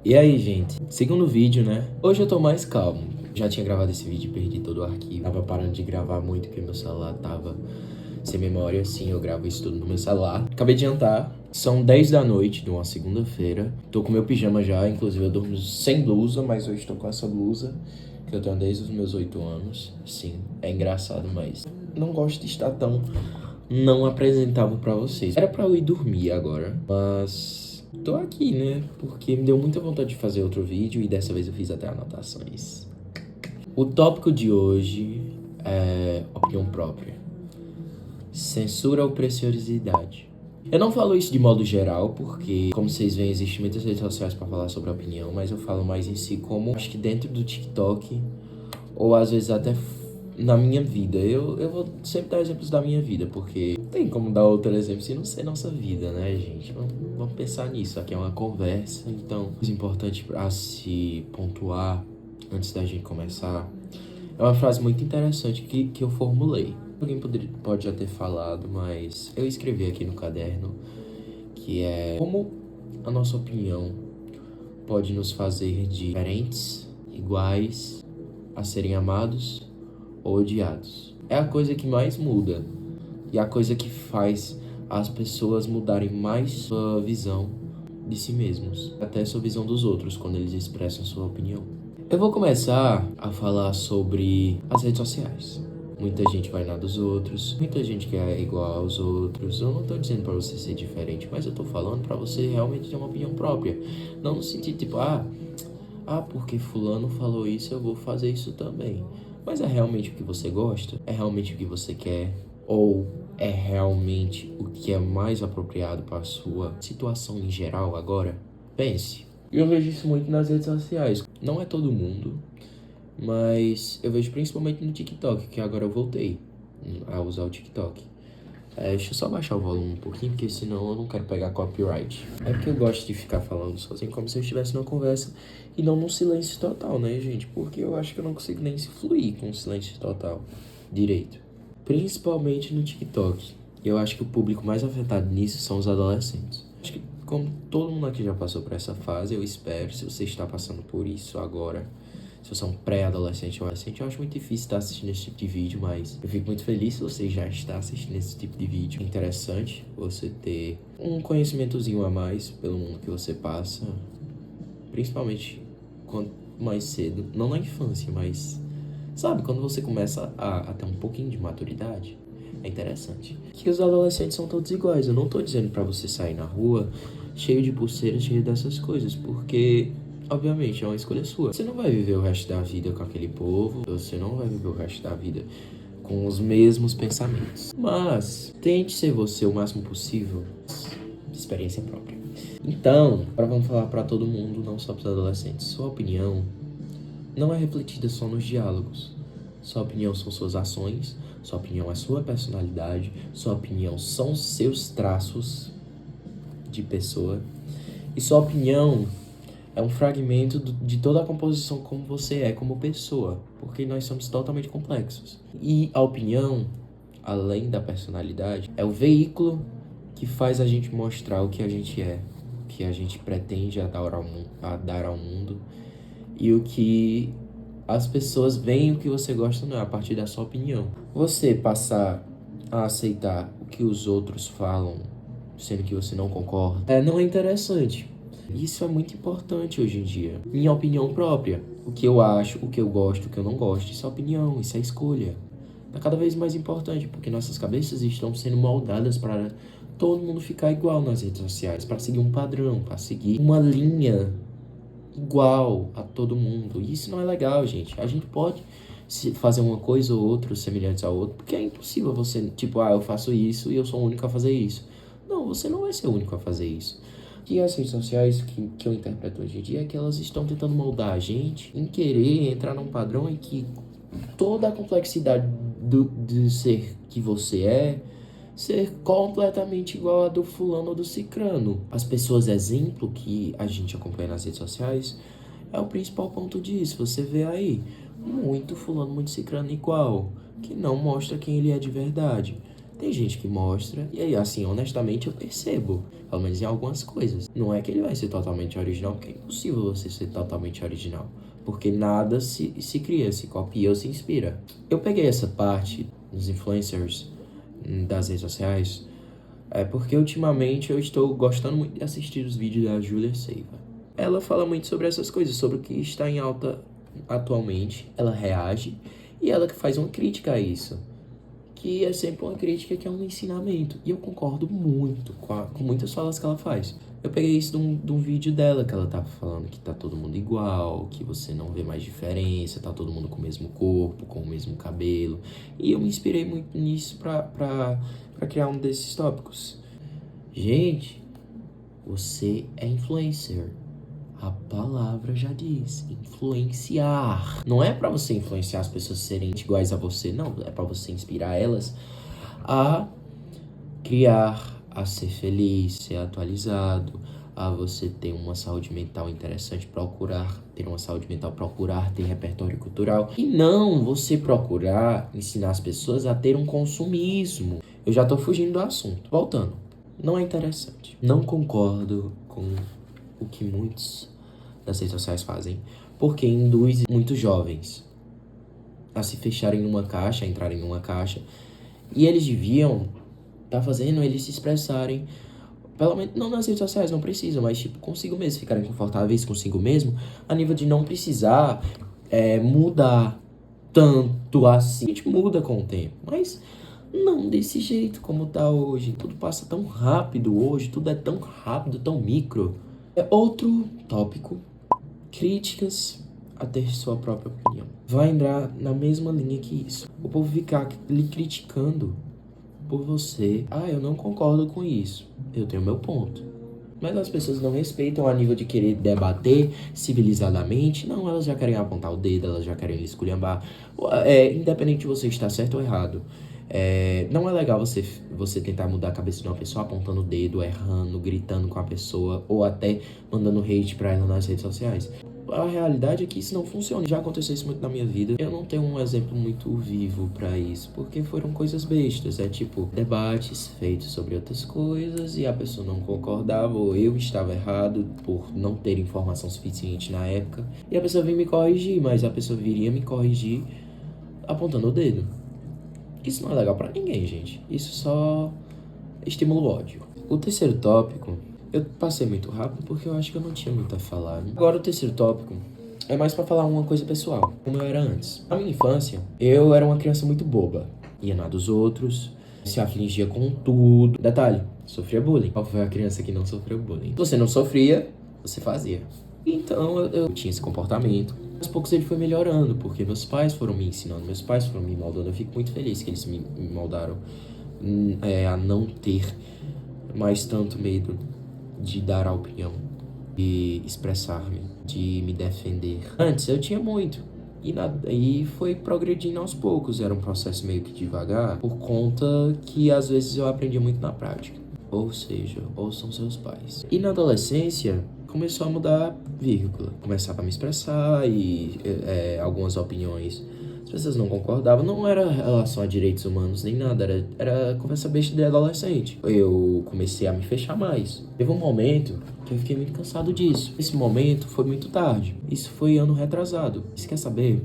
E aí, gente? Segundo vídeo, né? Hoje eu tô mais calmo. Já tinha gravado esse vídeo e perdi todo o arquivo. Tava parando de gravar muito porque meu celular tava sem memória. Sim, eu gravo isso tudo no meu celular. Acabei de jantar. São 10 da noite de uma segunda-feira. Tô com meu pijama já. Inclusive eu durmo sem blusa, mas hoje tô com essa blusa que eu tenho desde os meus 8 anos. Sim, é engraçado, mas não gosto de estar tão não apresentável pra vocês. Era pra eu ir dormir agora, mas tô aqui, né? Porque me deu muita vontade de fazer outro vídeo e dessa vez eu fiz até anotações. O tópico de hoje é opinião própria. Censura ou preciosidade? Eu não falo isso de modo geral, porque, como vocês veem, existem muitas redes sociais para falar sobre a opinião, mas eu falo mais em si como, acho que dentro do TikTok, ou às vezes até na minha vida. Eu vou sempre dar exemplos da minha vida, porque não tem como dar outro exemplo se não ser nossa vida, né, gente? Vamos pensar nisso. Aqui é uma conversa, então, o importante para se pontuar antes da gente começar é uma frase muito interessante que eu formulei. Alguém pode já ter falado, mas eu escrevi aqui no caderno, que é como a nossa opinião pode nos fazer diferentes, iguais, a serem amados ou odiados. É a coisa que mais muda e a coisa que faz as pessoas mudarem mais sua visão de si mesmos, até sua visão dos outros quando eles expressam sua opinião. Eu vou começar a falar sobre as redes sociais. Muita gente vai na dos outros, muita gente quer é igual aos outros. Eu não tô dizendo pra você ser diferente, mas eu tô falando pra você realmente ter uma opinião própria. Não no sentido tipo, porque fulano falou isso, eu vou fazer isso também. Mas é realmente o que você gosta? É realmente o que você quer? Ou é realmente o que é mais apropriado para a sua situação em geral agora? Pense. Eu vejo isso muito nas redes sociais. Não é todo mundo, mas eu vejo principalmente no TikTok, que agora eu voltei a usar o TikTok. Deixa eu só baixar o volume um pouquinho, porque senão eu não quero pegar copyright. É porque eu gosto de ficar falando sozinho como se eu estivesse numa conversa e não num silêncio total, né, gente? Porque eu acho que eu não consigo nem se fluir com um silêncio total direito. Principalmente no TikTok. Eu acho que o público mais afetado nisso são os adolescentes. Acho que como todo mundo aqui já passou por essa fase, eu espero, se você está passando por isso agora, se você é um pré-adolescente ou adolescente, eu acho muito difícil estar assistindo esse tipo de vídeo, mas eu fico muito feliz se você já está assistindo esse tipo de vídeo. É interessante você ter um conhecimentozinho a mais pelo mundo que você passa, principalmente quanto mais cedo, não na infância, mas sabe, quando você começa a ter um pouquinho de maturidade. É interessante. Que os adolescentes são todos iguais. Eu não tô dizendo pra você sair na rua cheio de pulseiras, cheio dessas coisas, porque obviamente é uma escolha sua. Você não vai viver o resto da vida com aquele povo, você não vai viver o resto da vida com os mesmos pensamentos. Mas tente ser você o máximo possível, de experiência própria. Então, agora vamos falar pra todo mundo, não só pros adolescentes. Sua opinião não é refletida só nos diálogos. Sua opinião são suas ações, sua opinião é sua personalidade, sua opinião são seus traços de pessoa. E sua opinião é um fragmento de toda a composição como você é como pessoa, porque nós somos totalmente complexos. E a opinião, além da personalidade, é o veículo que faz a gente mostrar o que a gente é, o que a gente pretende dar ao mundo e o que as pessoas veem o que você gosta não é a partir da sua opinião. Você passar a aceitar o que os outros falam, sendo que você não concorda, não é interessante. Isso é muito importante hoje em dia. Minha opinião própria. O que eu acho, o que eu gosto, o que eu não gosto. Isso é opinião, isso é escolha. É cada vez mais importante, porque nossas cabeças estão sendo moldadas para todo mundo ficar igual nas redes sociais, para seguir um padrão, para seguir uma linha igual a todo mundo. E isso não é legal, gente. A gente pode fazer uma coisa ou outra semelhante ao outro, porque é impossível você, tipo, eu faço isso e eu sou o único a fazer isso. Não, você não vai ser o único a fazer isso. E as redes sociais que eu interpreto hoje em dia é que elas estão tentando moldar a gente em querer entrar num padrão em que toda a complexidade de ser que você é ser completamente igual a do fulano ou do cicrano. As pessoas exemplo que a gente acompanha nas redes sociais é o principal ponto disso. Você vê aí muito fulano, muito cicrano igual, que não mostra quem ele é de verdade. Tem gente que mostra, e aí, assim, honestamente, eu percebo, pelo menos em algumas coisas. Não é que ele vai ser totalmente original, porque é impossível você ser totalmente original. Porque nada se cria, se copia ou se inspira. Eu peguei essa parte dos influencers das redes sociais, porque ultimamente eu estou gostando muito de assistir os vídeos da Júlia Seiva. Ela fala muito sobre essas coisas, sobre o que está em alta atualmente. Ela reage e ela que faz uma crítica a isso. Que é sempre uma crítica que é um ensinamento. E eu concordo muito com muitas falas que ela faz. Eu peguei isso de um vídeo dela, que ela tava falando que tá todo mundo igual, que você não vê mais diferença, tá todo mundo com o mesmo corpo, com o mesmo cabelo. E eu me inspirei muito nisso pra criar um desses tópicos. Gente, você é influencer. A palavra já diz, influenciar. Não é pra você influenciar as pessoas a serem iguais a você, não. É pra você inspirar elas a criar, a ser feliz, ser atualizado, a você ter uma saúde mental interessante, procurar ter uma saúde mental, procurar ter repertório cultural. E não você procurar ensinar as pessoas a ter um consumismo. Eu já tô fugindo do assunto. Voltando. Não é interessante. Não concordo com o que muitos das redes sociais fazem, porque induz muitos jovens a se fecharem numa caixa, a entrarem numa caixa, e eles deviam fazendo eles se expressarem, pelo menos não nas redes sociais, não precisam, mas tipo consigo mesmo, ficarem confortáveis consigo mesmo, a nível de não precisar mudar tanto assim. A gente muda com o tempo, mas não desse jeito como tá hoje. Tudo passa tão rápido hoje, tudo é tão rápido, tão micro. É outro tópico. Críticas a ter sua própria opinião. Vai entrar na mesma linha que isso. O povo ficar lhe criticando por você. Eu não concordo com isso. Eu tenho meu ponto. Mas as pessoas não respeitam a nível de querer debater civilizadamente. Não, elas já querem apontar o dedo, elas já querem esculhambar. Independente de você estar certo ou errado. Não é legal você tentar mudar a cabeça de uma pessoa apontando o dedo, errando, gritando com a pessoa ou até mandando hate pra ela nas redes sociais. A realidade é que isso não funciona. Já aconteceu isso muito na minha vida. Eu não tenho um exemplo muito vivo pra isso, porque foram coisas bestas. Tipo, debates feitos sobre outras coisas e a pessoa não concordava ou eu estava errado por não ter informação suficiente na época. E a pessoa vinha me corrigir, mas a pessoa viria me corrigir apontando o dedo. Isso não é legal pra ninguém, gente. Isso só estimula o ódio. O terceiro tópico, eu passei muito rápido porque eu acho que eu não tinha muito a falar, né? Agora o terceiro tópico é mais pra falar uma coisa pessoal, como eu era antes. Na minha infância, eu era uma criança muito boba. Ia na dos outros, se afligia com tudo. Detalhe, sofria bullying. Qual foi a criança que não sofreu bullying? Se você não sofria, você fazia. Então eu tinha esse comportamento. Aos poucos ele foi melhorando, porque meus pais foram me ensinando, meus pais foram me moldando. Eu fico muito feliz que eles me moldaram a não ter mais tanto medo de dar a opinião, de expressar-me, de me defender. Antes eu tinha muito, e foi progredindo aos poucos. Era um processo meio que devagar, por conta que às vezes eu aprendia muito na prática. Ou seja, ouçam seus pais. E na adolescência, começou a mudar vírgula. Começava a me expressar e algumas opiniões as pessoas não concordavam. Não era relação a direitos humanos nem nada, era conversa besta de adolescente. Eu comecei a me fechar mais. Teve um momento que eu fiquei muito cansado disso. Esse momento foi muito tarde. Isso foi ano retrasado. Você quer saber?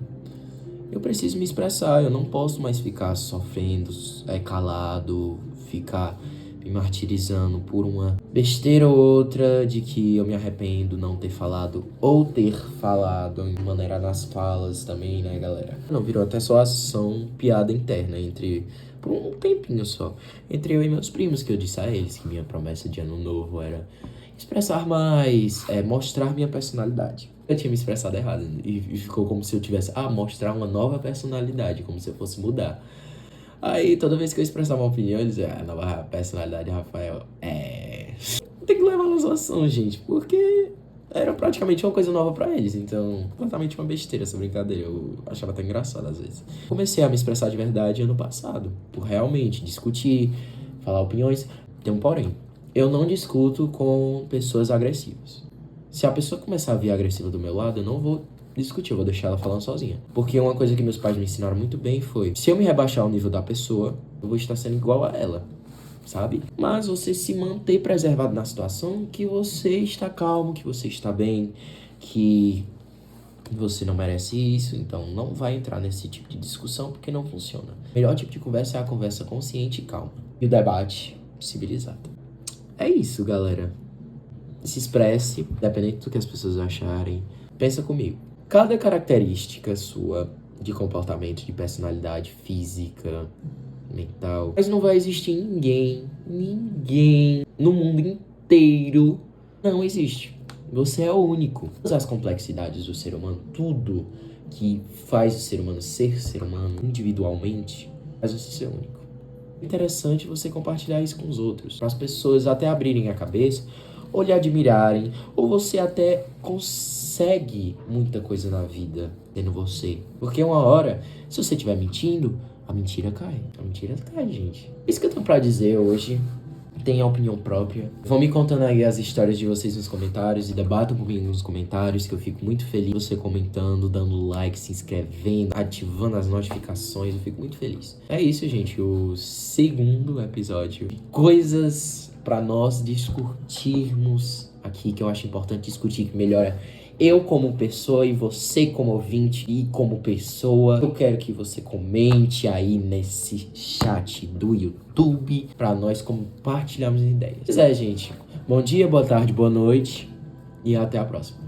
Eu preciso me expressar, eu não posso mais ficar sofrendo, calado, ficar me martirizando por uma besteira ou outra de que eu me arrependo não ter falado ou ter falado de maneira nas falas também, né, galera? Não, virou até só ação, piada interna por um tempinho só, entre eu e meus primos, que eu disse a eles que minha promessa de ano novo era expressar mais, mostrar minha personalidade. Eu tinha me expressado errado e ficou como se eu tivesse, mostrar uma nova personalidade, como se eu fosse mudar. Aí, toda vez que eu expressava uma opinião, eu dizia, a nova personalidade de Rafael tem que levar na zoação, gente, porque era praticamente uma coisa nova pra eles, então, completamente uma besteira essa brincadeira, eu achava até engraçado às vezes. Comecei a me expressar de verdade ano passado, por realmente discutir, falar opiniões. Tem um porém, eu não discuto com pessoas agressivas. Se a pessoa começar a vir agressiva do meu lado, eu não vou discutir, eu vou deixar ela falando sozinha. Porque uma coisa que meus pais me ensinaram muito bem foi, se eu me rebaixar ao nível da pessoa, eu vou estar sendo igual a ela, sabe? Mas você se manter preservado na situação que você está calmo, que você está bem, que você não merece isso, então não vai entrar nesse tipo de discussão porque não funciona. O melhor tipo de conversa é a conversa consciente e calma. E o debate civilizado. É isso, galera. Se expresse, independente do que as pessoas acharem. Pensa comigo. Cada característica sua de comportamento, de personalidade física, mental, mas não vai existir ninguém no mundo inteiro. Não existe. Você é o único. As complexidades do ser humano, tudo que faz o ser humano ser ser humano individualmente, faz você ser único. É interessante você compartilhar isso com os outros, para as pessoas até abrirem a cabeça, ou lhe admirarem, ou você até consegue muita coisa na vida tendo você. Porque uma hora, se você estiver mentindo, a mentira cai. A mentira cai, gente. Isso que eu tenho pra dizer hoje. Tenha opinião própria. Vão me contando aí as histórias de vocês nos comentários e debatam comigo nos comentários, que eu fico muito feliz você comentando, dando like, se inscrevendo, ativando as notificações. Eu fico muito feliz. É isso, gente. O segundo episódio. Coisas pra nós discutirmos aqui, que eu acho importante discutir, que melhora eu como pessoa e você como ouvinte e como pessoa. Eu quero que você comente aí nesse chat do YouTube pra nós compartilharmos ideias. Pois é, gente. Bom dia, boa tarde, boa noite e até a próxima.